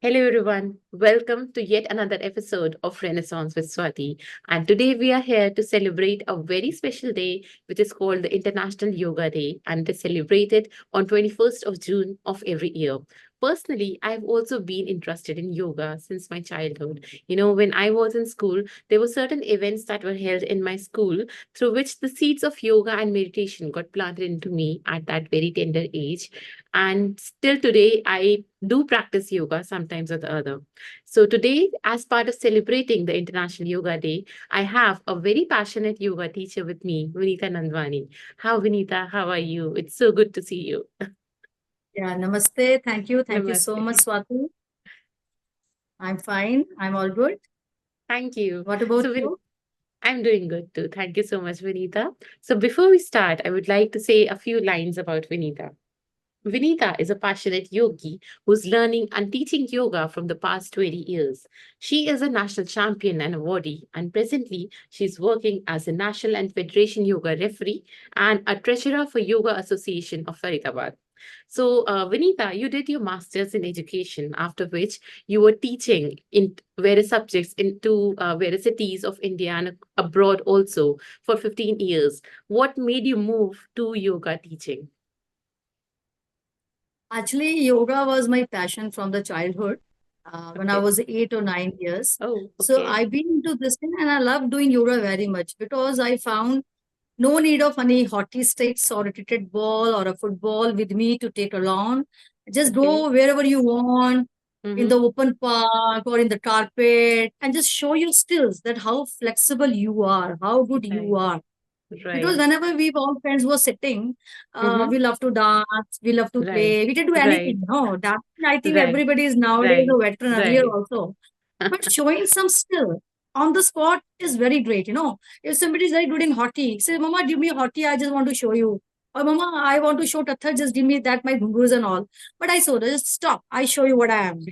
Hello, everyone. Welcome to yet another episode of Renaissance with Swati. And today we are here to celebrate a very special day, which is called the International Yoga Day, and it is celebrated on 21st of June of every year. Personally, I've also been interested in yoga since my childhood. When I was in school, there were certain events that were held in my school through which the seeds of yoga and meditation got planted into me at that very tender age. And still today, I do practice yoga sometimes or the other. So today, as part of celebrating the International Yoga Day, I have a very passionate yoga teacher with me, Vinita Nandwani. How, Vinita? How are you? It's so good to see you. Yeah, namaste. Thank you. Thank you so much, Namaste. Swati. I'm fine. I'm all good. Thank you. What about So, you? I'm doing good too. Thank you so much, Vinita. So, before we start, I would like to say a few lines about Vinita. Vinita is a passionate yogi who's learning and teaching yoga from the past 20 years. She is a national champion and awardee, and presently she's working as a national and federation yoga referee and a treasurer for Yoga Association of Faridabad. So, Vinita, you did your master's in education, after which you were teaching in various subjects into various cities of India and abroad also for 15 years. What made you move to yoga teaching? Actually, yoga was my passion from the childhood, when I Okay. was 8 or 9 years. Oh, So okay. I've been into this thing and I love doing yoga very much because I found no need of any hockey sticks or a cricket ball or a football with me to take along. Just Okay. go wherever you want in the Mm-hmm. open park or in the carpet and just show your skills that how flexible you are, how good you Right. are. Because Right. whenever we all friends were sitting, Mm-hmm. we love to dance, we love to Right. play, we can do Right. anything. No, that I think Right. everybody is nowadays Right. a veteran earlier Right. also. But showing some skill on the spot is very great. If somebody is very good in hockey, say, Mama, give me hockey, I just want to show you. Or Mama, I want to show Tatha, just give me that, my ghungroos and all. But I saw, just stop, I show you what I am.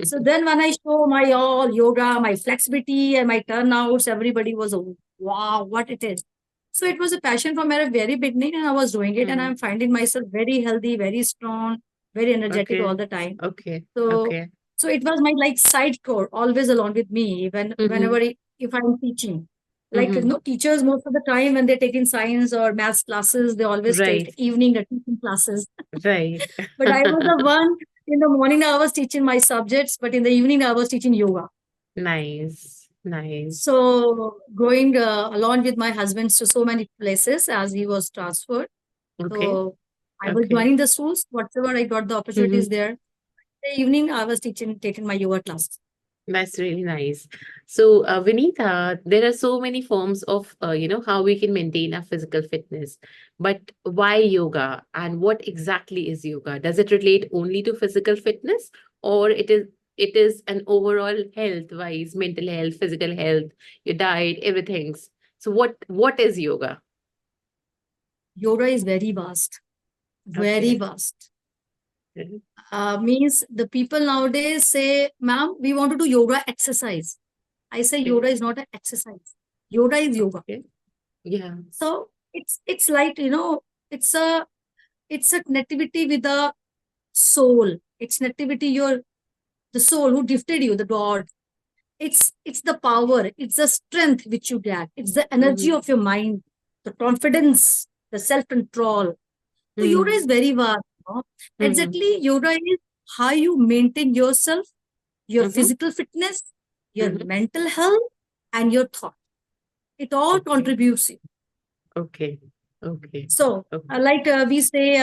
So then when I show my all yoga, my flexibility and my turnouts, everybody was, oh, wow, what it is. So it was a passion from my very beginning, and I was doing it, and Mm. I'm finding myself very healthy, very strong, very energetic all Okay. the time. Okay. So, Okay. so it was my like side core always along with me Mm-hmm. if I'm teaching. Like Mm-hmm. teachers most of the time when they're taking science or maths classes, they always take Right. evening the teaching classes. Right. But I was the one in the morning I was teaching my subjects, but in the evening I was teaching yoga. Nice. Nice. So going along with my husband to so many places as he was transferred. Okay. So I was Okay. joining the schools, whatever I got the Mm-hmm. opportunities there. The evening I was taking my yoga class. That's really nice. So, Vinita, there are so many forms of, how we can maintain our physical fitness. But why yoga? And what exactly is yoga? Does it relate only to physical fitness, or it is an overall health-wise, mental health, physical health, your diet, everything's. So, what is yoga? Yoga is very Okay. vast. Mhm. Means the people nowadays say, ma'am, we want to do yoga exercise. I say Okay. yoga is not an exercise. Yoga is yoga. Okay. Yeah. So it's like, it's a connectivity with the soul. It's connectivity your the soul who gifted you, the God. It's the power, it's the strength which you get, it's the energy Mm-hmm. of your mind, the confidence, the self-control. So yoga Mm-hmm. is very vast. Mm-hmm. Exactly, yoga is how you maintain yourself, your Mm-hmm. physical fitness, your Mm-hmm. mental health, and your thought. It all Okay. contributes. Okay. Okay. So, Okay. like we say,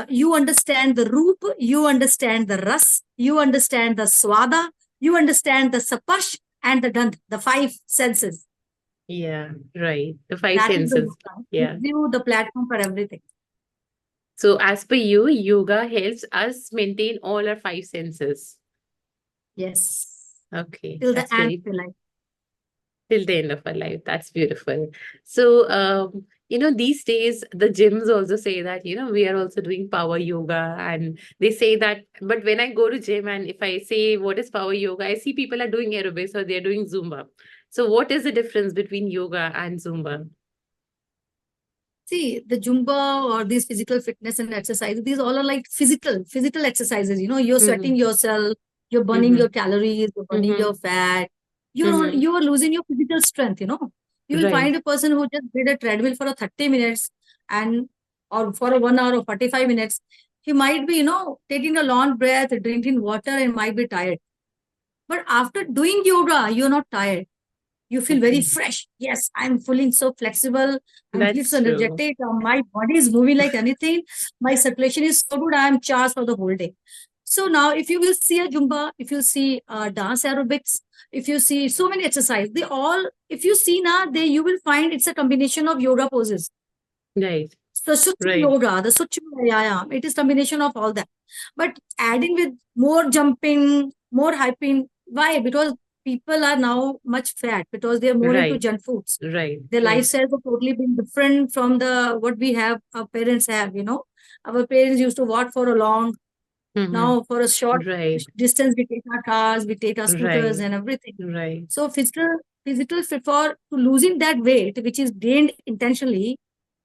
you understand the roop, you understand the ras, you understand the swada, you understand the sapash and the gandh, the five senses. Yeah, right. The five That is the senses. yoga. It Yeah. gives you the platform for everything. So, as per you, yoga helps us maintain all our five senses. Yes. Okay, Till the that's end very of your life. till the end of our life. That's beautiful. So, these days the gyms also say that, we are also doing power yoga, and they say that, but when I go to gym and if I say what is power yoga, I see people are doing aerobics or they're doing Zumba. So, what is the difference between yoga and Zumba? See, the Zumba or these physical fitness and exercises, these all are like physical exercises. You're sweating Mm-hmm. yourself, you're burning Mm-hmm. your calories, you're burning Mm-hmm. your fat. Mm-hmm. You are losing your physical strength. You will Right. find a person who just did a treadmill for a 30 minutes and or for a 1 hour or 45 minutes. He might be taking a long breath, drinking water, and might be tired. But after doing yoga, you're not tired. You feel very Okay. fresh. Yes, I'm feeling so flexible. I'm feeling so That's true. energetic. My body is moving like anything. My circulation is so good. I'm charged for the whole day. So now, if you will see a Zumba, if you see dance aerobics, if you see so many exercise, they all, if you see now, you will find it's a combination of yoga poses. Right. The Suchma Right. yoga, the Suchma Vyayam, it is combination of all that. But adding with more jumping, more hyping, why? Because people are now much fat because they are more into Right. junk foods. Right. Their Right. lifestyles are totally been different from the what we have, our parents have. Our parents used to walk for a long, Mm-hmm. now for a short Right. distance, we take our cars, we take our scooters Right. and everything. Right. So physical fit for to losing that weight, which is gained intentionally,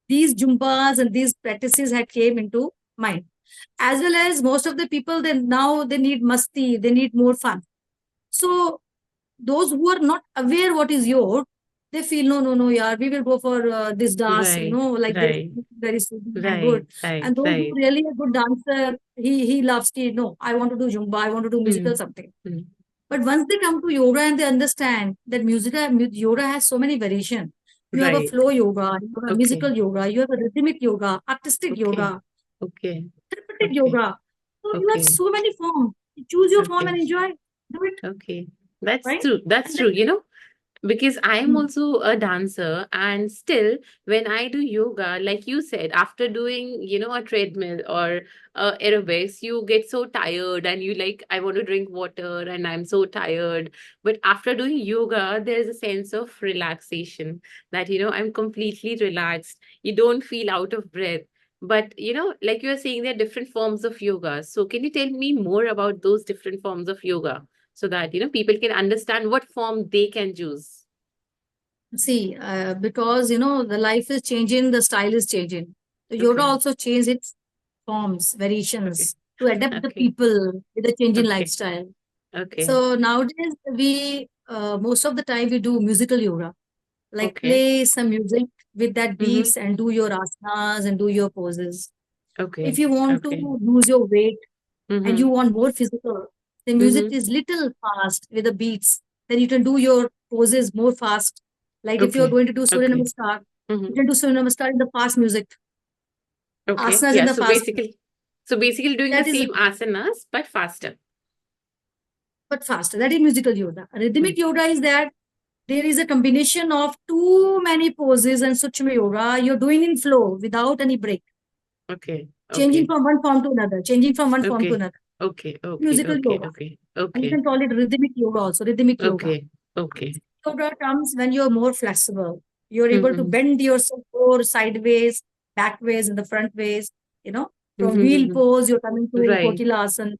these jumbas and these practices had came into mind. As well as most of the people, then now they need masti, they need more fun. So those who are not aware what is yoga, they feel no, yeah, we will go for this dance, Right. like this, Right. very soothing and good. Right. And Right. those who Right. really a good dancer, he loves to, no, I want to do Zumba, I want to do musical Mm. something. Mm. But once they come to yoga and they understand that yoga has so many variation. You have a Right. flow yoga, you have a Okay. musical yoga, you have a rhythmic yoga, artistic Okay. yoga, Okay. therapeutic Okay. yoga. So you have Okay. so many forms. You choose your form Okay. and enjoy. Do it, Okay. That's right? true. That's And then, true. Because I'm Hmm. also a dancer, and still, when I do yoga, like you said, after doing, a treadmill or aerobics, you get so tired and you like, I want to drink water and I'm so tired. But after doing yoga, there's a sense of relaxation that, I'm completely relaxed. You don't feel out of breath. But, like you were saying, there are different forms of yoga. So, can you tell me more about those different forms of yoga so that, people can understand what form they can choose? See, because the life is changing, the style is changing. The yoga Okay. also change its forms, Okay. variations to adapt the Okay. people with the changing Okay. lifestyle. Okay. So nowadays we most of the time we do musical yoga, like Okay. play some music with that Mm-hmm. beats and do your asanas and do your poses. If Okay. you want Okay. to lose your weight and you Mm-hmm. want more physical, the music Mm-hmm. is little fast with the beats. Then you can do your poses more fast. Like if you're Okay. going to do Surya Okay. Namaskar, you Mm-hmm. can do Surya Namaskar in the fast music, Okay. asanas in Yeah. the So fast music. basically doing the That is same asanas but faster. but faster. That is musical yoga. Mm. Rhythmic yoga is that there is a combination of too many poses and Sukshma yoga. You're doing in flow without any break, Okay. changing Okay. from one form to another, changing from one form to Okay. another. Okay. Okay. Musical Okay. yoga. Okay. And you Okay. can call it rhythmic yoga also, rhythmic yoga. Okay. Okay. Yoga comes when you're more flexible. You're able to Mm-hmm. bend yourself more sideways, back ways, and the front ways. You know, from wheel Mm-hmm. pose, you're coming to Right. Kotilasana.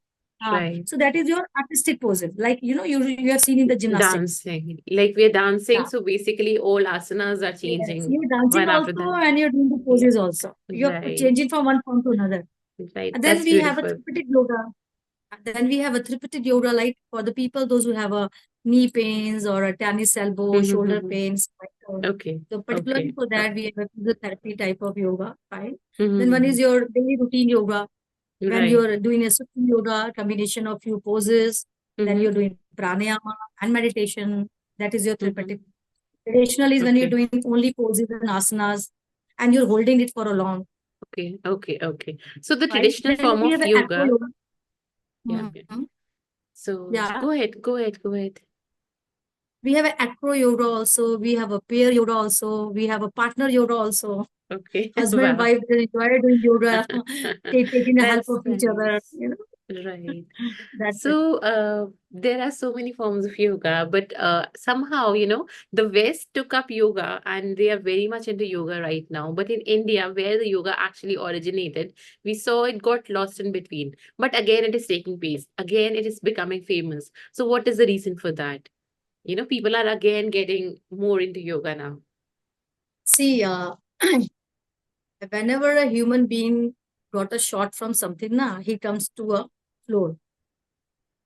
Right. So that is your artistic poses. Like, you have seen in the gymnastics. Dancing. Like we're dancing, Yeah. so basically all asanas are Yes. changing You're dancing one after also the. and you're doing the Yeah. poses also. You're Right. changing from one form to another. Right. And then That's we have a beautiful. therapeutic yoga. Then we have a therapeutic yoga, like for the people, those who have a knee pains or a tennis elbow, shoulder Mm-hmm. pains. Okay. So particularly Okay. for that, Okay. we have a physiotherapy type of yoga, right? Then one Mm-hmm. is your daily routine yoga, when Right. you're doing a sitting yoga, combination of few poses. Then Mm-hmm. you're doing pranayama and meditation. That is your therapeutic. Mm-hmm. Traditional is when you're Okay. doing only poses and asanas, and you're holding it for a long, Okay. Okay. Okay. So the right? traditional Then form we of have an acro yoga. yoga. Yeah. Yeah. Mhm. So Yeah. go ahead. Go ahead. Go ahead. We have an acro yoga also. We have a pair yoga also. We have a partner yoga also. Okay. Husband and Wow. wife, they enjoy doing yoga, taking the help That's of each other. nice. You know, Right. that's it. So, there are so many forms of yoga, but somehow, the West took up yoga and they are very much into yoga right now. But in India, where the yoga actually originated, we saw it got lost in between. But again, it is taking pace. Again, it is becoming famous. So, what is the reason for that? People are again getting more into yoga now. See, Whenever a human being got a shot from something, na, he comes to a floor.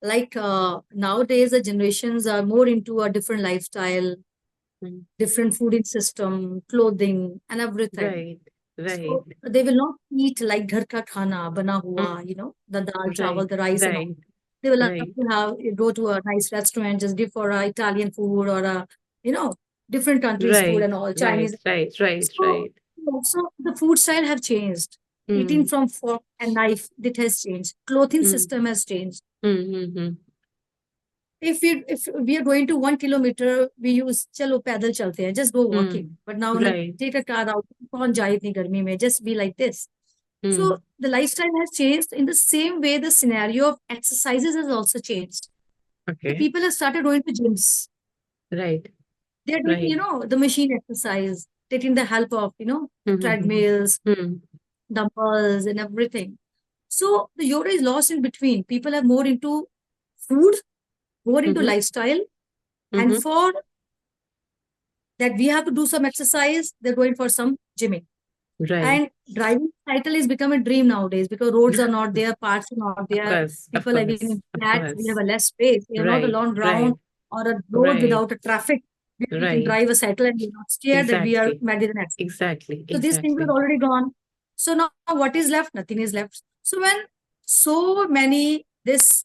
Like nowadays, the generations are more into a different lifestyle, Mm. different fooding system, clothing, and everything. Right. Right. So they will not eat like ghar ka khana, bana Mm. hua, the dal, Right. chawal, the rice and all. Right. They will have Right. to have go to a nice restaurant, just give for a Italian food or a, you know, different countries' food Right. and all, Right. Chinese. Right. Right. So Right. also the food style have changed. Eating Mm. from fork and knife, it has changed. Clothing Mm. system has changed. Mm. Mm. Mm. If we are going to 1 kilometer, we use chalo paidal chalte hain, just go walking. Mm. But now like Right. take a car out, kaun jaye itni garmi mein, just be like this. So Mm. the lifestyle has changed. In the same way, the scenario of exercises has also changed. The Okay. people have started going to gyms. Right. They're doing, Right. the machine exercise, taking the help of, Mm. treadmills, Mm. dumbbells, and everything. So the yoga is lost in between. People are more into food, more into Mm. lifestyle, and Mm. for that we have to do some exercise, they're going for some gymming. Right. And driving cycle is become a dream nowadays because roads are not there, parks are not Of there. course. Of People are living course. in Of flats. We have course. a less space. We have not a Right. long ground Right. or a road Right. without a traffic where we can Right. drive a cycle and we're not scared that we are Exactly. met with an accident. Exactly. So these things are Exactly. already gone. So now what is left? Nothing is left. So when so many this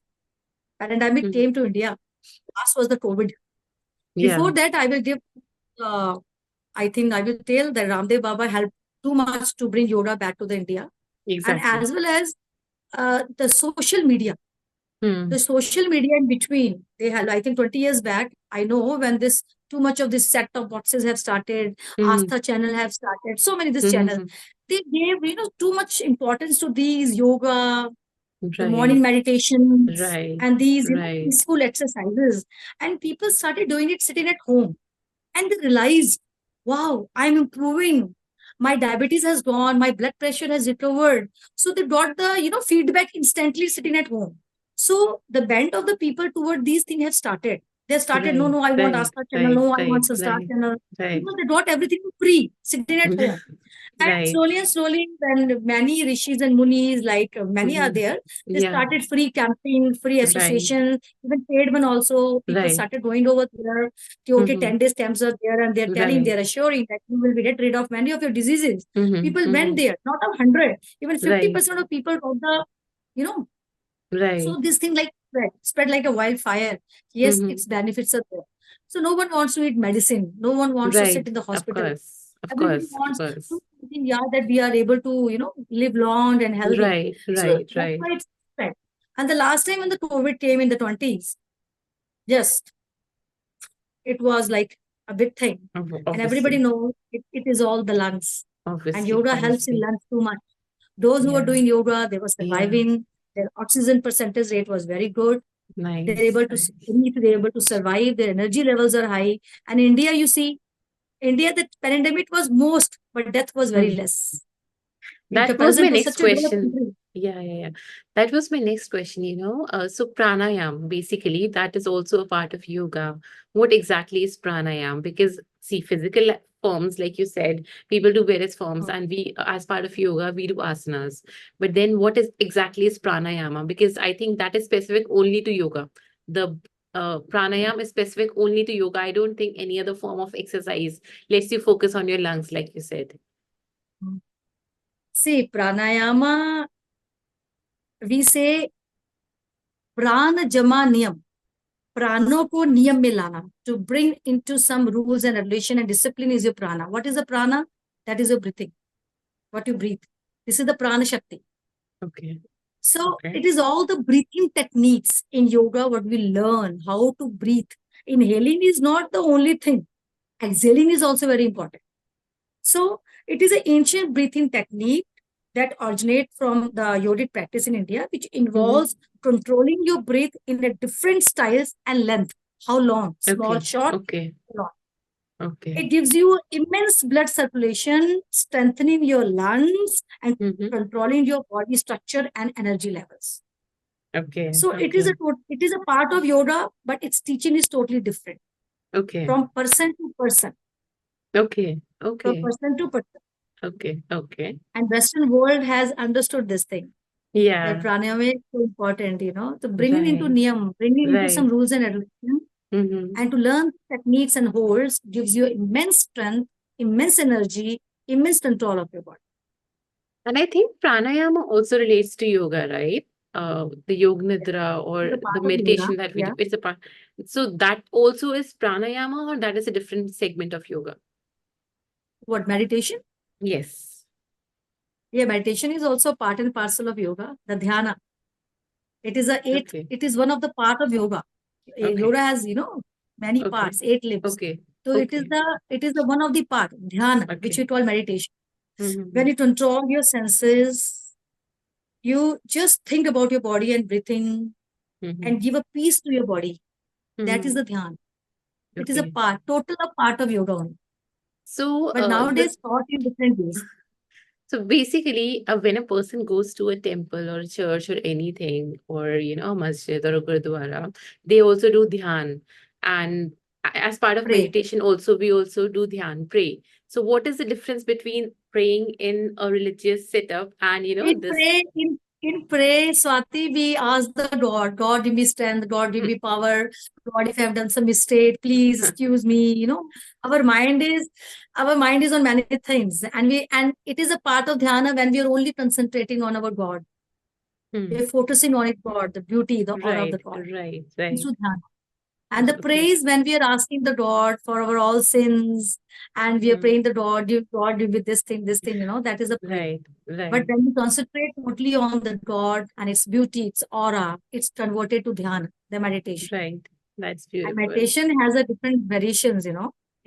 pandemic Mm. came to India, last was the COVID. Yeah. Before that, I will give. Uh, I think I will tell that Ramdev Baba helped too much to bring yoga back to the India, and Exactly. as well as the social media. The Mm. social media in between, they had, I think 20 years back, I know when this too much of this set of boxes have started, Mm. Astha channel have started, so many this channel. Mm. They gave, too much importance to these yoga, the morning Right. meditations, Right. and these, Right. peaceful exercises. And people started doing it sitting at home. And they realized, wow, I'm improving. My diabetes has gone, my blood pressure has recovered. So they got the, feedback instantly sitting at home. So the bent of the people toward these things have started. They started, no, Right. no, I want Right. Astha channel, Right. no, I want Right. Sastar Right. channel. Right. Because they got everything free, sitting at home. Right. And slowly, when many rishis and munis, like many are Mm. there, they Yeah. started free camping, free Right. association, even paid one also. People Right. started going over there. Okay, Mm-hmm. 10 days camps are there, and they're telling, Right. they're assuring that you will be get rid of many of your diseases. Mm-hmm. People went Mm-hmm. there, not a hundred, even Right. 50% of people got the, you know. So Right. this thing like spread like a wildfire. Yes, Mm-hmm. its benefits are there. So no one wants to eat medicine. No one wants to sit Right. in the Of hospital. course. Of Everybody course. Of wants to course. think, yeah, that we are able to, live long and healthy. Right. So Right. that's Right. why it's spread. And the last time when the COVID came in the 20s, just it was like a big thing. And everybody Obviously. knows it is all the lungs. And Obviously. yoga helps in Obviously. lungs too much. Those who were Yeah. doing yoga, they were Yeah. surviving. Their oxygen percentage rate was very good. They're Nice. able to Nice. breathe, they're able to survive, their energy levels are high. And India, you see, India, the pandemic was most, but death was very Mm-hmm. less in That was my comparison to next such a developed question. country. Yeah, yeah, yeah. That was my next question. So pranayam, basically, that is also a part of yoga. What exactly is pranayam? Because see, physical forms, like you said, people do various forms, and we, as part of yoga, we do asanas. But then what is exactly is pranayama? Because I think that is specific only to yoga. The pranayam is specific only to yoga. I don't think any other form of exercise lets you focus on your lungs, like you said. See, pranayama, we say prana jama niyam. प्राणों को नियम में लाना, to bring into some rules and regulation and discipline is your prana. What is the prana? That is your breathing, what you breathe. This is the prana shakti. Okay. So Okay. it is all the breathing techniques in yoga what we learn how to breathe. Inhaling is not the only thing. Exhaling is also very important. So it is an ancient breathing technique that originates from the yogic practice in India, which Mm-hmm. involves controlling your breath in a different styles and length. How long? Small, Okay. short, Okay. long. Okay. It gives you immense blood circulation, strengthening your lungs and Mm-hmm. controlling your body structure and energy levels. Okay. So Okay. it is a part of yoga, but its teaching is totally different Okay. from person to person, Okay. from Okay. person to person. Okay. Okay. And Western world has understood this thing, that Yeah. pranayama is so important, to bring it into Right. niyam, bring it into some Right. rules and regulations, Mm-hmm. and to learn techniques and holds gives you immense strength, immense energy, immense control of your body. And I think pranayama also relates to yoga, right? The yoga nidra It's or a the part of yoga. meditation that we Yeah. do. It's a part. So that also is pranayama, or that is a different segment of yoga? What, meditation? Yes. Yeah, meditation is also part and parcel of yoga. The dhyana. It is a eighth, Okay. it is one of the part of yoga. Okay. Yoga has, many Okay. parts, 8 limbs. Okay. So Okay. it is the one of the part, dhyana, which Okay. we call meditation. Mm-hmm. When you control your senses, you just think about your body and breathing Mm-hmm. and give a peace to your body. That is Mm-hmm. the dhyan. It is a Okay. part, total a part of yoga only. So But the nowadays taught in different ways. so basically, when a person goes to a temple or a church or anything, or a masjid or a gurdwara, they also do dhyan. And as part of Pray. meditation, also we also do dhyan, pray. So what is the difference between praying in a religious setup and In this? pray, in pray, Swati, we ask the God, give me strength, God, give me power. God, if I have done some mistake, please excuse me. Our mind is our mind is on many things, and it is a part of dhyana when we are only concentrating on our God. We Hmm. are focusing on it, God, the beauty, the aura of the Right, God. right, This right. is dhyana. And the Okay. praise when we are asking the God for our all sins, and we are Hmm. praying the God, give me this thing, that is a prayer. Right, But right, when we concentrate totally on the God and its beauty, its aura, it's converted to dhyana, the meditation. right. That's And beautiful. meditation has a different variations, a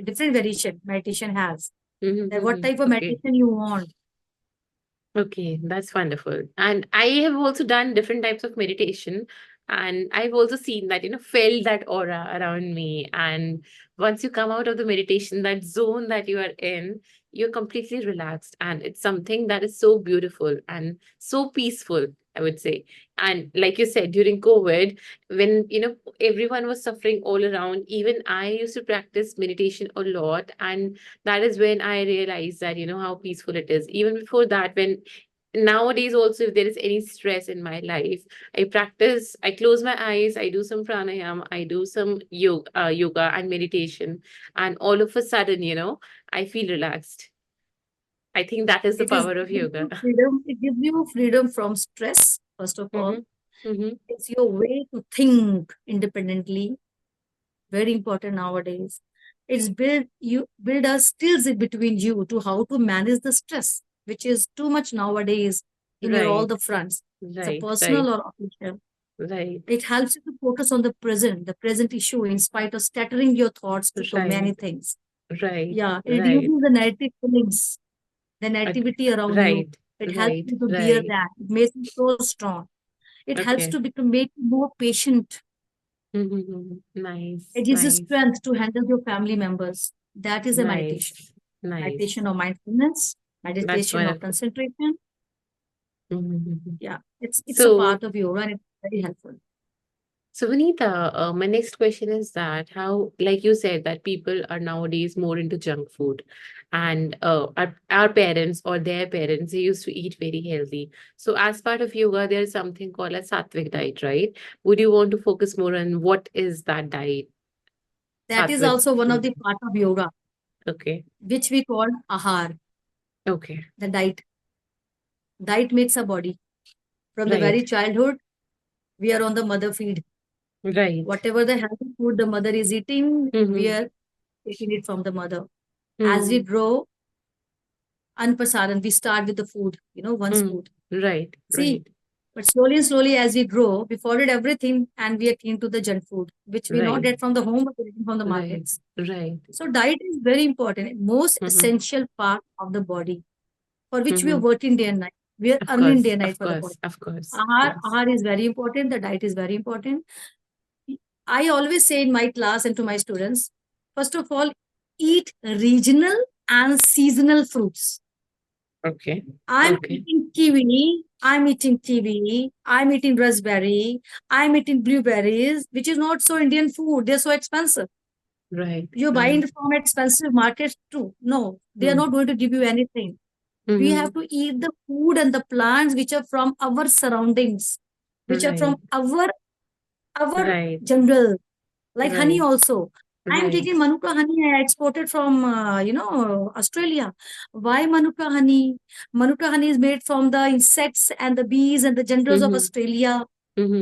different variation meditation has. That what type of Okay. meditation you want. Okay, that's wonderful. And I have also done different types of meditation. And I've also seen that, felt that aura around me. And once you come out of the meditation, that zone that you are in, you're completely relaxed. And it's something that is so beautiful and so peaceful, I would say. And like you said, during COVID, when, everyone was suffering all around, even I used to practice meditation a lot. And that is when I realized that, how peaceful it is. Even before that, when nowadays also if there is any stress in my life, I close my eyes, I do some pranayama, I do some yoga and meditation, and all of a sudden, I feel relaxed. I think that is the It is power of it gives yoga. you freedom. It gives you freedom from stress, first of all. Mm-hmm. Mm-hmm. It's your way to think independently. Very important nowadays. It's build a skills in between you to how to manage the stress, which is too much nowadays in your all Right, the fronts. It's a right, personal right, or official. right, It helps you to focus on the present issue, in spite of scattering your thoughts to so right, many things. right, Yeah, it right, reduces the negative feelings, the uh, negativity around you. right, It helps right, you to bear right. that. It makes you so strong. It helps Okay. to make you more patient. Mm-hmm. It Nice, gives you nice, strength to handle your family members. That is a meditation. nice, nice. Meditation of mindfulness, That's meditation of wonderful. concentration. Mhm. Yeah, it's a So, part of yoga and it's very helpful. so Vinita, my next question is that how, like you said, that people are nowadays more into junk food, and our parents or their parents, they used to eat very healthy. So, as part of yoga, there's something called a sattvic diet, right? Would you want to focus more on what is that diet? That is Sattvic. also one of Mhm. the part of yoga, Okay. which we call ahar, Okay. the diet. Diet makes a body. From the very Right. childhood, we are on the mother feed. Right. Whatever the healthy food the mother is eating, we Mm-hmm. are taking it from the mother. As we Mm-hmm. grow, anpasaran, we start with the food, once Mm. food. Right. See, Right. but slowly and slowly as we grow, we forget everything and we are keen to the junk food, which we not Right. get from the home, but we're getting from the Right. markets. Right. So diet is very important, most Mm-hmm. essential part of the body, for which we are Mm-hmm. working day and night. We are Of earning day course. and night Of for the course. body. Of course. Of Ahar, course. ahar is very important. The diet is very important. I always say in my class and to my students, first of all, eat regional and seasonal fruits. Okay. I'm Okay. eating kiwi, I'm eating raspberry, I'm eating blueberries, which is not so Indian food. They're so expensive. Right. You're buying Right. from expensive markets too. No, they are Hmm. not going to give you anything. We have Mm-hmm. to eat the food and the plants which are from our surroundings, which are from Right. our Right. jungle, like honey Right. also. I am Right. taking Manuka honey I exported from, Australia. Why Manuka honey? Manuka honey is made from the insects and the bees and the jungles of Mm-hmm. Australia.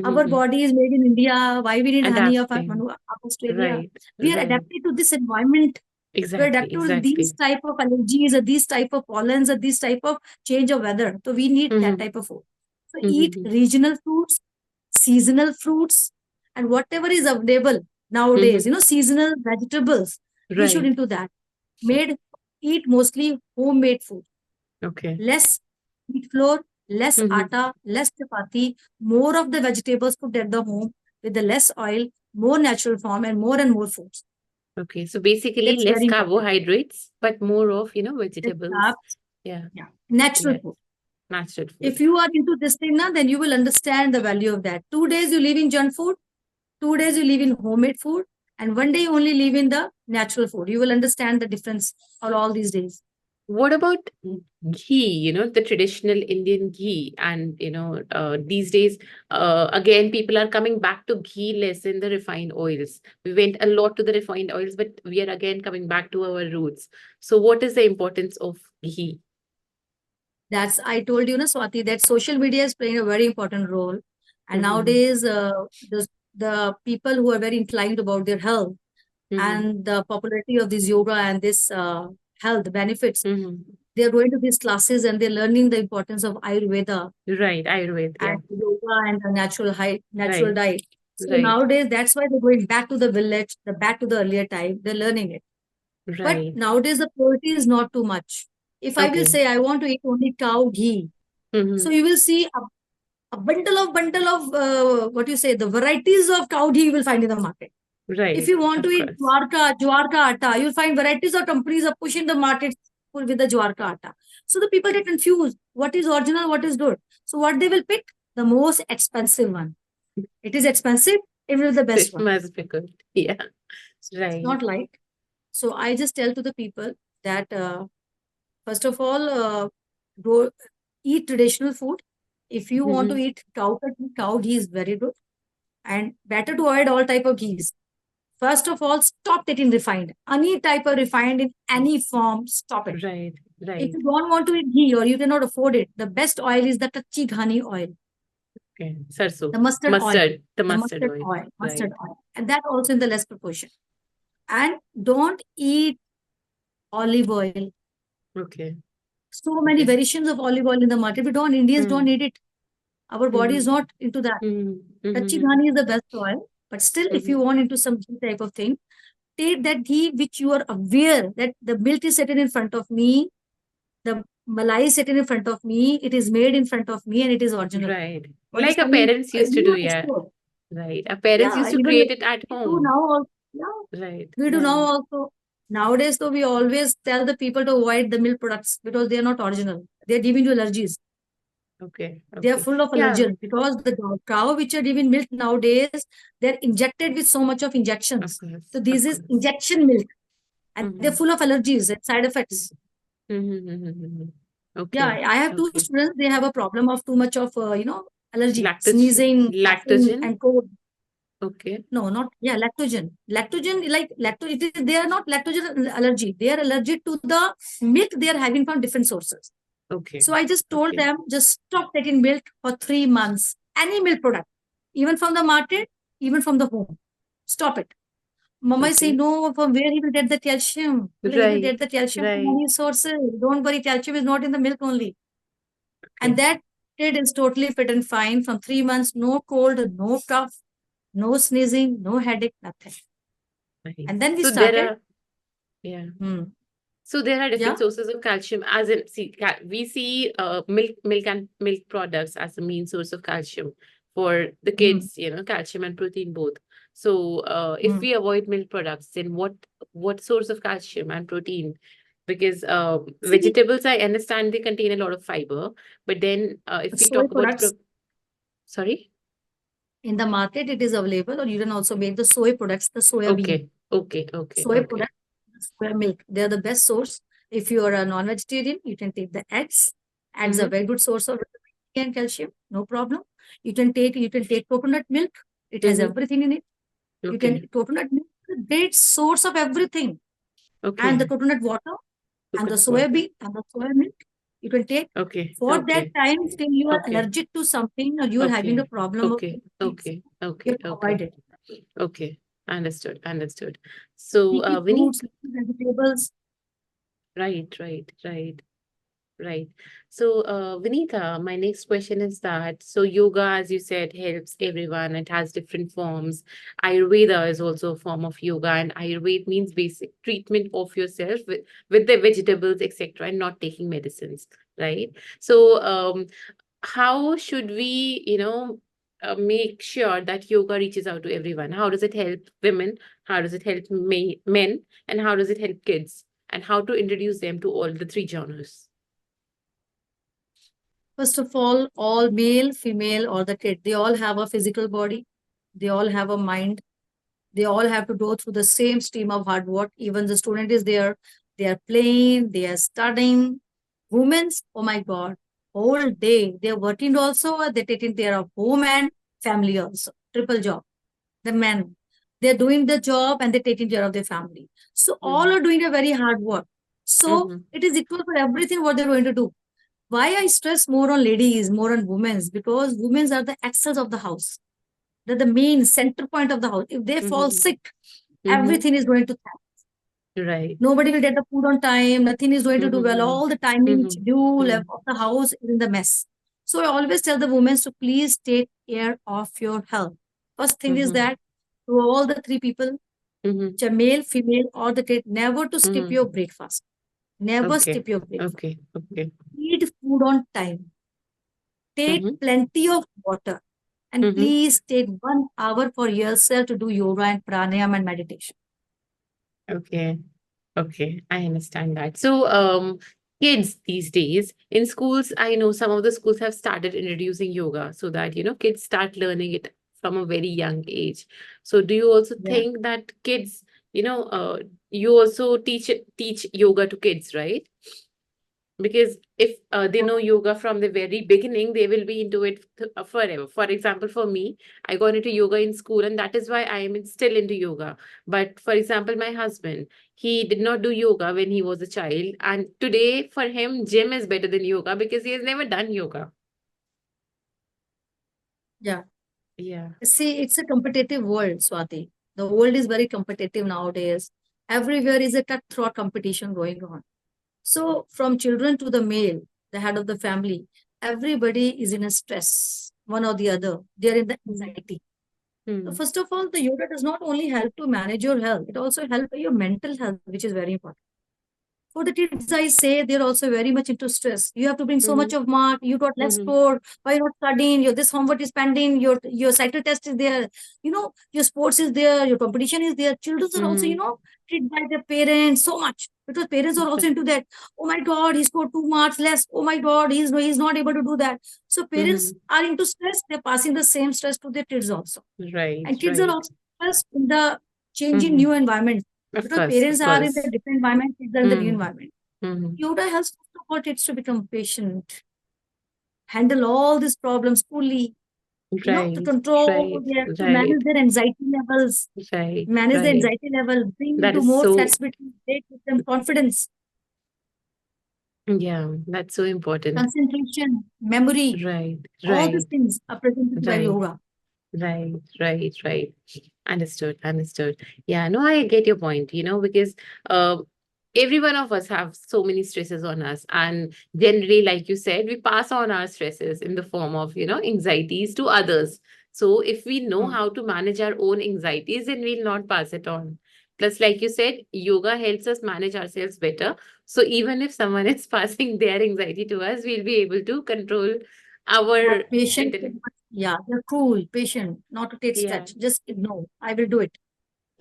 Our Mm-hmm. body is made in India. Why we need honey of Adapting. Of Australia? Right. We are Right. adapted to this environment. We're Exactly. adapted to these Exactly. type of allergies or these type of pollens or these type of change of weather. So we need that Mm-hmm. type of food. So eat Mm-hmm. regional fruits, seasonal fruits, and whatever is available nowadays. Mm-hmm. Seasonal vegetables. We should Right. into that. Made Eat mostly homemade food. Okay. Less wheat flour, less Mm-hmm. atta, less chapati, more of the vegetables cooked at the home with the less oil, more natural form, and more foods. Okay. So basically, That's less very important. carbohydrates, but more of, Less vegetables. carbs, Yeah. yeah, natural Yeah. food. Natural food. If you are into this thing now, then you will understand the value of that. 2 days you live in junk food, 2 days you live in homemade food, and one day you only live in the natural food. You will understand the difference of all these days. What about ghee, the traditional Indian ghee? And, these days, again, people are coming back to ghee less in the refined oils. We went a lot to the refined oils, but we are again coming back to our roots. So, what is the importance of ghee? That's I told you, Swati, that social media is playing a very important role. And Mm-hmm. nowadays, the people who are very inclined about their health Mm-hmm. and the popularity of this yoga and this health benefits, Mm-hmm. they're going to these classes and they're learning the importance of Ayurveda Right, Ayurveda, and yeah. yoga and the natural Right, diet. So right, nowadays, that's why they're going back to the village, back to the earlier time. They're learning it. But right. nowadays, the quality is not too much. If I will Okay. say I want to eat only cow ghee, so Mm-hmm. you will see a bundle of what you say, the varieties of cow ghee you will find in the market. If Right, you want to of eat course. Jwarka atta, you'll find varieties of companies are pushing the market with the Jwarka atta. So the people get confused. What is original? What is good? So what they will pick? The most expensive one. It is expensive. It will be the So best it one. must be good. Yeah, It's right. not like. So I just tell to the people that first of all, go eat traditional food. If you want to Mm-hmm. eat cow ghee is very good and better to avoid all type of ghees. First of all, stop taking refined. Any type of refined in any form, stop it. Right, If right. you don't want to eat ghee or you cannot afford it, the best oil is the Kachi Ghani oil, Okay. Sarso. the mustard oil, The mustard oil. mustard Right. oil, and that also in the less proportion. And don't eat olive oil. Okay. So many Okay. variations of olive oil in the market. We don't, Indians don't Mm. need it. Our body is Mm-hmm. not into that. Mm-hmm. Kachi Mm-hmm. Ghani is the best oil. But still, if Mm-hmm. you want into some ghee type of thing, take that ghee which you are aware that the milk is sitting in front of me, the malai is sitting in front of me, it is made in front of me, and it is original. Right. What is Like our coming, parents used to you do, not yeah. explore. Right. Our parents Yeah, used to even create it at we do home. now also. Yeah, Right. we do now Right. also. Nowadays, though, we always tell the people to avoid the milk products because they are not original. They are giving you allergies. Okay. They are Okay. full of Yeah. allergens because the cow which are giving milk nowadays, they're injected with so much of Of injections. So course. this Of is course. injection milk and they're Mm-hmm. full of allergies and side effects. Mm-hmm. Mm-hmm. Yeah, Okay. I have two Okay. students. They have a problem of too much of allergy, Lactogen. sneezing, coughing, Lactogen. and cold. Okay. No, not yeah, lactogen. Lactogen, like lacto, it is they are not lactogen allergy. They are allergic to the milk they are having from different sources. Okay. So I just told Okay. them just stop taking milk for 3 months. Any milk product, even from the market, even from the home, stop it. Mama is saying Okay. no. From where he will get the calcium? Well, he will get Right. the calcium from Right. many sources. Don't worry, calcium is not in the milk only. And Okay. that kid is totally fit and fine from 3 months, no cold, no cough, no sneezing, no headache, nothing. Nice. And then we So there started. are, yeah. Hmm, So there are different yeah, sources of calcium. As in, see, we see milk and milk products as the main source of calcium for the hmm, kids. Calcium and protein both. So if hmm. we avoid milk products, then what source of calcium and protein? Because See, vegetables, I understand they contain a lot of fiber, but then if we soy talk about products sorry. in the market, it is available, or you can also make the soy products, the soya bean. Okay. Okay. Okay. Soy Okay. products, soya milk. They are the best source. If you are a non-vegetarian, you can take the eggs. Eggs are Mm-hmm. very good source of vitamin C and calcium, no problem. You can take coconut milk. It has Mm-hmm. everything in it. You can Okay. coconut milk is a great source of everything. And the Okay. coconut water and the Coconut soya water. bean and the soya milk you can take Okay. for that Okay. time till you are Okay. allergic to something or you are having a Okay. problem of Okay. things, Okay. you Okay. have to avoid Okay. it. Okay. Understood. Understood. So, Leafy Vinny, fruits, leafy vegetables. right, right, right. Right. So, Vinita, my next question is that so yoga, as you said, helps everyone. It has different forms. Ayurveda is also a form of yoga, and Ayurveda means basic treatment of yourself with the vegetables, etc., and not taking medicines, right? So, how should we, make sure that yoga reaches out to everyone? How does it help women? How does it help men? And how does it help kids? And how to introduce them to all the three genres? First of all male, female, or the kid, they all have a physical body. They all have a mind. They all have to go through the same stream of hard work. Even the student is there. They are playing. They are studying. Women's, oh my God, whole day they're working also. Or they're taking care of home and family also. Triple job. The men, they're doing the job and they're taking care of their family. So all Mhm, are doing a very hard work. So mhm, it is equal for everything what they're going to do. Why I stress more on ladies, more on women's? Because women's are the axles of the house. They're the main center point of the house. If they fall mhm, sick, mhm. everything is going to Right. nobody will get the food on time. Nothing is going to do well. Mhm, All the timing mhm, schedule of mhm, the house is in the mess. So I always tell the women to please take care of your health. First thing is mhm, that to all the three people, mhm, male, female, or the kid, never to skip mhm. your breakfast. Never Okay. skip your breakfast. Okay. Okay. Eat food on time. Take Mhm, plenty of water. And mhm. please take 1 hour for yourself to do yoga and pranayama and meditation. Okay. Okay. I understand that. So, kids these days in schools, I know some of the schools have started introducing yoga so that, kids start learning it from a very young age. So, do you also Yeah. think that kids, you know, uh, you also teach yoga to kids, right? Because if they know yoga from the very beginning, they will be into it forever. For example, for me, I got into yoga in school, and that is why I am still into yoga. But for example, my husband, he did not do yoga when he was a child, and today for him, gym is better than yoga because he has never done yoga. Yeah. Yeah. See, it's a competitive world, Swati. The world is very competitive nowadays. Everywhere is a cutthroat competition going on. So, from children to the male, the head of the family, everybody is in a stress, one or the other. They're in the Mm-hmm. anxiety. So, Mm-hmm. first of all, the yoga does not only help to manage your health, it also helps your mental health, which is very important. For the kids, I say they're also very much into stress. You have to bring so much Mm-hmm. of mark. You got less Mm-hmm. score. Why you're not studying? Your this homework is pending. Your cycle test is there. Your sports is there. Your competition is there. Children are also Mm-hmm. treated by their parents so much because parents are also into that. Oh my God, he scored 2 marks less. Oh my God, he's not able to do that. So parents Mm-hmm. are into stress. They're passing the same stress to their kids also, Right. and kids are Right. also stressed in the changing Mm-hmm. new environment Of because course. parents Of are in the course. different environment. Kids are in the new Mm-hmm. environment. Mm-hmm. Yoga helps first of all kids to become patient, handle all these problems coolly, to Right. control, Right. they have to manage Right. their anxiety levels, Right. manage the Right. anxiety level, bring That into is more so, flexibility, they give them confidence, yeah, that's so important. concentration, memory. Right, All these right, things are presented by right, yoga. right, right. Understood, understood. Yeah, no, I get your point, because uh, every one of us have so many stresses on us. And generally, like you said, we pass on our stresses in the form of, anxieties to others. So if we know Hmm. how to manage our own anxieties, then we'll not pass it on. Plus, like you said, yoga helps us manage ourselves better. So even if someone is passing their anxiety to us, we'll be able to control That our patient, mental. yeah, they're cool, patient, not to take Yeah. stretch. Just ignore. I will do it.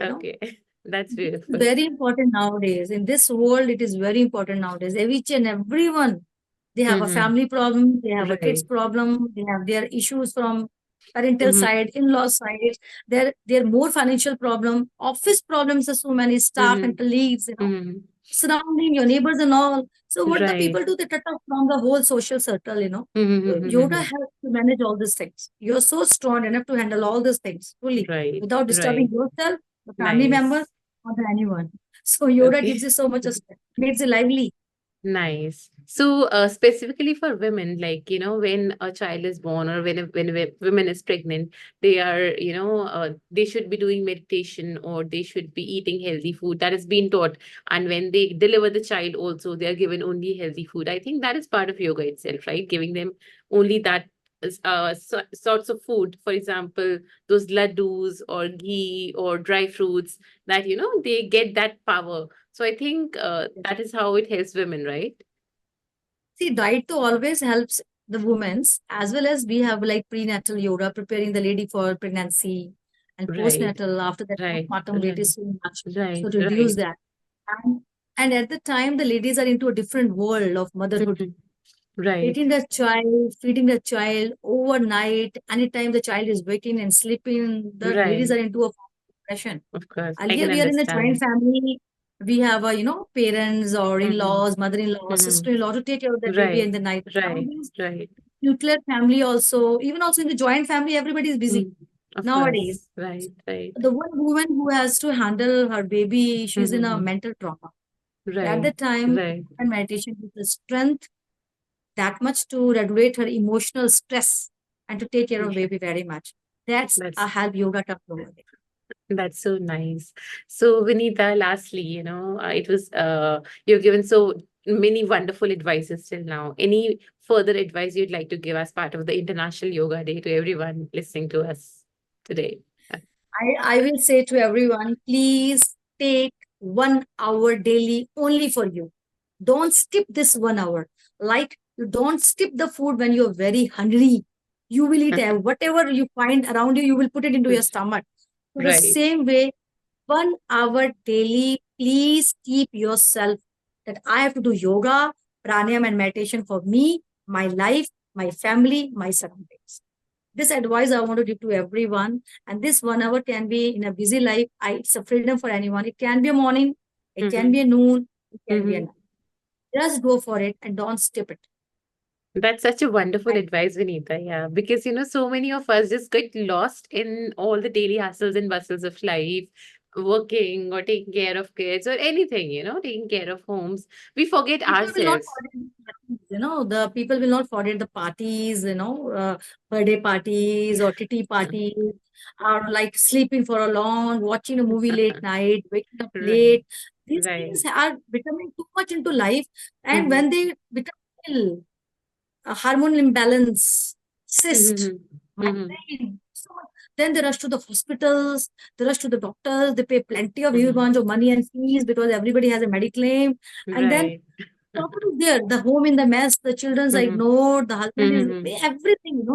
You know. Okay. That's This is beautiful. very important nowadays. In this world, it is very important nowadays. Each and everyone, they have a Mm-hmm. family problem, they have a kids Right. problem, they have their issues from parental Mm-hmm. side, in-law side. There more financial problem, office problems. There's so many staff and Mm-hmm. colleagues. Mm-hmm. surrounding, your neighbors and all. So what the Right. people do, they cut off from the whole social circle, you know. So yoga Mm-hmm. helps to manage all these things. You're so strong enough to handle all these things fully Right. without disturbing Right. yourself, the family member, Nice. or the anyone. So yoga gives Okay. you so much of strength, makes you lively. Nice. So, specifically for women, like, when a child is born or when a woman is pregnant, they are, they should be doing meditation or they should be eating healthy food. That has been taught. And when they deliver the child also, they are given only healthy food. I think that is part of yoga itself, right? Giving them only that sorts of food. For example, those laddus or ghee or dry fruits that, they get that power. So I think that is how it helps women, right? See, diet too always helps the women's as well as we have like prenatal yoga, preparing the lady for pregnancy and Right, postnatal after that right, postpartum rate right, is so much. So right, reduce right. that. And, and at the time the ladies are into a different world of motherhood. Mhm. Right, Taking the child, feeding the child overnight, anytime the child is waking and sleeping, the ladies right. are into a depression. Of course, I Earlier, can we are in a joint understand. family. We have, parents or Hmm. in-laws, mother-in-law, Hmm. sister-in-law to take care of that baby Right, in the night. right, Nowadays, right. nuclear family also, even also in the joint family, everybody is busy. Mm. Of Nowadays, course, right, right. the one woman who has to handle her baby, she's in a Hmm. mental trauma. So at Right, that time, right. and meditation gives the strength that much to regulate her emotional stress and to take care of baby very much. That's a That's help yoga comes over there. That's so nice. So, Vinita, lastly, it was you've given so many wonderful advices till now. Any further advice you'd like to give as part of the International Yoga Day to everyone listening to us today? I will say to everyone, please take 1 hour daily only for you. Don't skip this 1 hour. Like you don't skip the food when you're very hungry. You will eat whatever you find around you, you will put it into your stomach. So the Right. same way, 1 hour daily, please keep yourself that I have to do yoga, pranayama, and meditation for me, my life, my family, my surroundings. This advice I want to give to everyone. And this 1 hour can be in a busy life. It's a freedom for anyone. It can be a morning, it can Mm-hmm. be a noon, it can be a Mm-hmm. night. Just go for it and don't skip it. That's such a wonderful And advice, Vinita. Yeah, because so many of us just get lost in all the daily hustles and bustles of life, working or taking care of kids or anything, taking care of homes. We forget people will not ourselves. forget the parties, the people will not forget the parties, birthday parties or kitty parties, or like sleeping for a long, watching a movie late night, waking up Right, late. These right. things are becoming too much into life. And Mm-hmm. when they become ill, a hormone imbalance, cyst, Mm-hmm. Mm-hmm. migraine. So then they rush to the hospitals, they rush to the doctors, they pay plenty of huge Mm-hmm. amounts of money and fees because everybody has a mediclaim. And then Right. problem is there, the home in the mess, the children's are Mm-hmm. ignored, the husband is Mm-hmm. everything.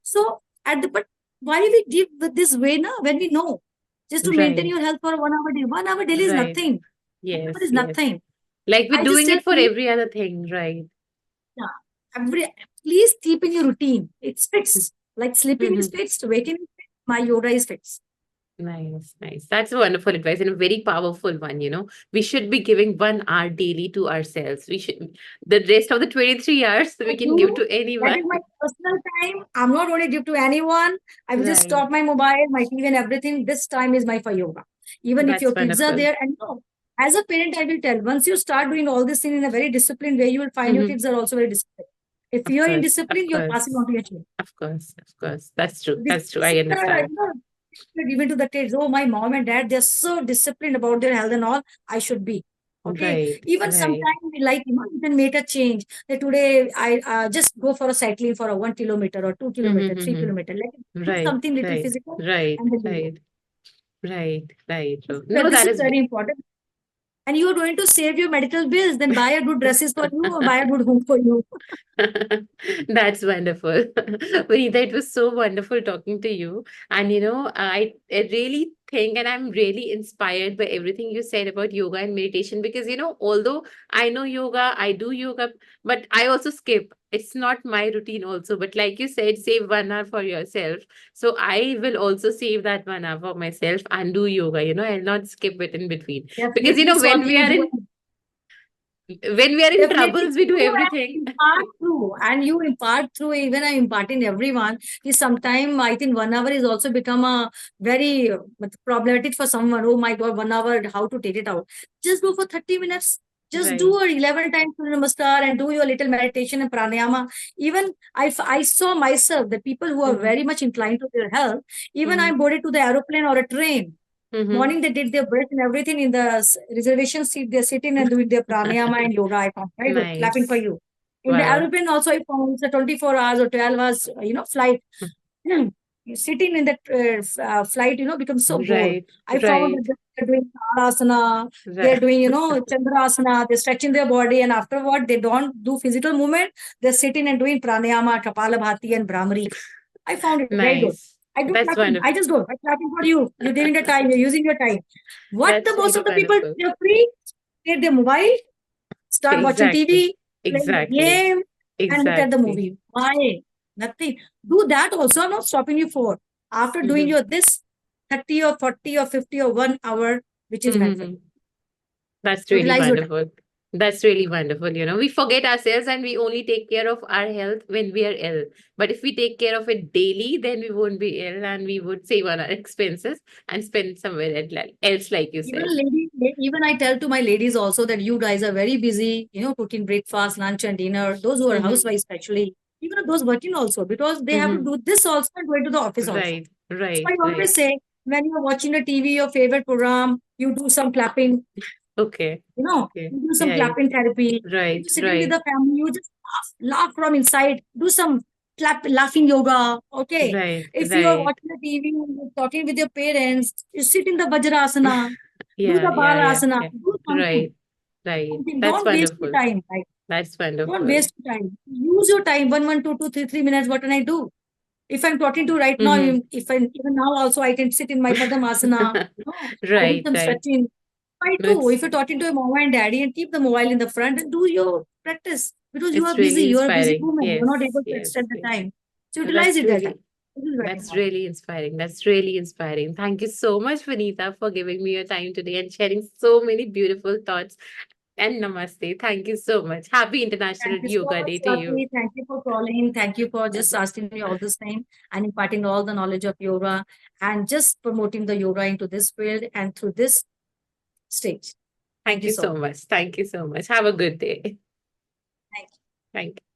So but why we give this way now when we know just to maintain Right, your health for 1 hour day. 1 hour daily is right. nothing. 1 hour Yes, is yes. nothing. Like we're I just doing say it for please, every other thing, right? yeah, please keep in your routine. It's fixed. Like sleeping is fixed, waking is fixed, my yoga is fixed. Nice, nice. That's a wonderful advice and a very powerful one. We should be giving 1 hour daily to ourselves. The rest of the 23 hours For we can give you, to that anyone. is my personal time. I'm not going to give to anyone. I will just Right. stop my mobile, my TV, and everything. This time is my for yoga. Even if That's your kids are wonderful. there, and no, as a parent, I will tell once you start doing all this thing in a very disciplined way, you will find your Hmm. kids are also very disciplined. If Of you are course, of indisciplined, you're passing course, on to your children. of course, of course. That's true. This That's true. I is understand. given to the kids. Oh, my mom and dad, they're so disciplined about their health and all. I should be. Okay. Right, Even right. sometimes we like, you can make a change. That today I just go for a cycling for a 1 kilometer or 2 kilometer, three Mm-hmm. kilometer. Like do Right, something little right, physical right, and then you go. right, right, right. This No, this that is is very important. And you are going to save your medical bills, then buy a good dresses for you or buy a good home for you. That's wonderful. Vanita, it was so wonderful talking to you. And I really think and I'm really inspired by everything you said about yoga and meditation because although I know yoga, I do yoga, but I also skip. It's not my routine also. But like you said, save 1 hour for yourself. So I will also save that 1 hour for myself and do yoga. I'll not skip it in between. Because Definitely, when Swati, we you are do in it. When we are in Definitely troubles, we do you everything. and you impart through, even I impart in everyone. Is sometime I think 1 hour is also become a very problematic for someone. Oh my God, 1 hour, how to take it out? Just do for 30 minutes. Just Right. do a 11 times Surya Namaskar and do your little meditation and pranayama. Even I saw myself, the people who are Mm-hmm. very much inclined to their health, even Mm-hmm. I'm boarded to the aeroplane or a train. Mm-hmm. Morning, they did their breath and everything in the reservation seat. They're sitting and doing their pranayama and yoga. I found very good. Clapping for Nice. you. In the Wow. aeroplane also, I found it's a 24 hours or 12 hours, flight. Sitting in that flight, becomes so bored. Right. I found Right. that they're doing asana, they're Right. doing, chandrasana, they're stretching their body, and afterward, they don't do physical movement. They're sitting and doing pranayama, kapalabhati, and brahmari. I found it very good. Nice. I do That's clapping. I wonderful. just do. I'm clapping for you. You're giving the time. You're using your time. What the That's most really of the people, wonderful. they're free, take their mobile, start watching Exactly. TV, playing the Exactly. game, and look at the Exactly. movie. Why? Nothing. Do that also. I'm not stopping you for. After doing Mm-hmm. your this 30 or 40 or 50 or 1 hour, which is meant for you. Mm-hmm. That's really Utilize your time. wonderful. That's really wonderful. We forget ourselves and we only take care of our health when we are ill. But if we take care of it daily, then we won't be ill and we would save on our expenses and spend somewhere else, like you Even said. even I tell to my ladies also that you guys are very busy, cooking breakfast, lunch, and dinner. Those who are Mm-hmm. housewives, especially, even those working also, because they have to Mm-hmm. do this also and going to the office also. Right. So Right. I Right. always say, when you are watching a TV, your favorite program, you do some clapping, Okay. Okay. you do some Right. clapping therapy. If Right. you're sitting with Right. the family, you just laugh from inside, do some laughing yoga. Okay. Right. If you are Right. watching the TV, you're talking with your parents, you sit in the Vajrasana, do Yeah. the Yeah. Yeah. Balasana, Yeah. do something. Right. Right. Something. That's Don't waste your wonderful. time. Right? That's Don't wonderful. waste your time. Use your time. 1, 1, 2, 2, 3 minutes. What can I do? If I'm talking to right now, Mm-hmm. if I'm even now also, I can sit in my Padmasana, or do Right. some Right. stretching. I too. That's If you're talking to a mama and daddy, and keep the mobile in the front and do your practice, because you are it's busy. really You are a busy inspiring. woman. You're not Yes. able to Yes. extend the Yes. time. So utilize That's it that time. really This is very that's important. really inspiring. That's really inspiring. Thank you so much, Vanita, for giving me your time today and sharing so many beautiful thoughts. And namaste. Thank you so much. Happy International Thank you so Yoga much, Day to you. Swati. Thank you for calling. Thank you for just asking me all this time and imparting all the knowledge of yoga and just promoting the yoga into this field and through this stage. Thank Thank you you so so much. much. Thank you so much. Have a good day. Thank you. Thank you.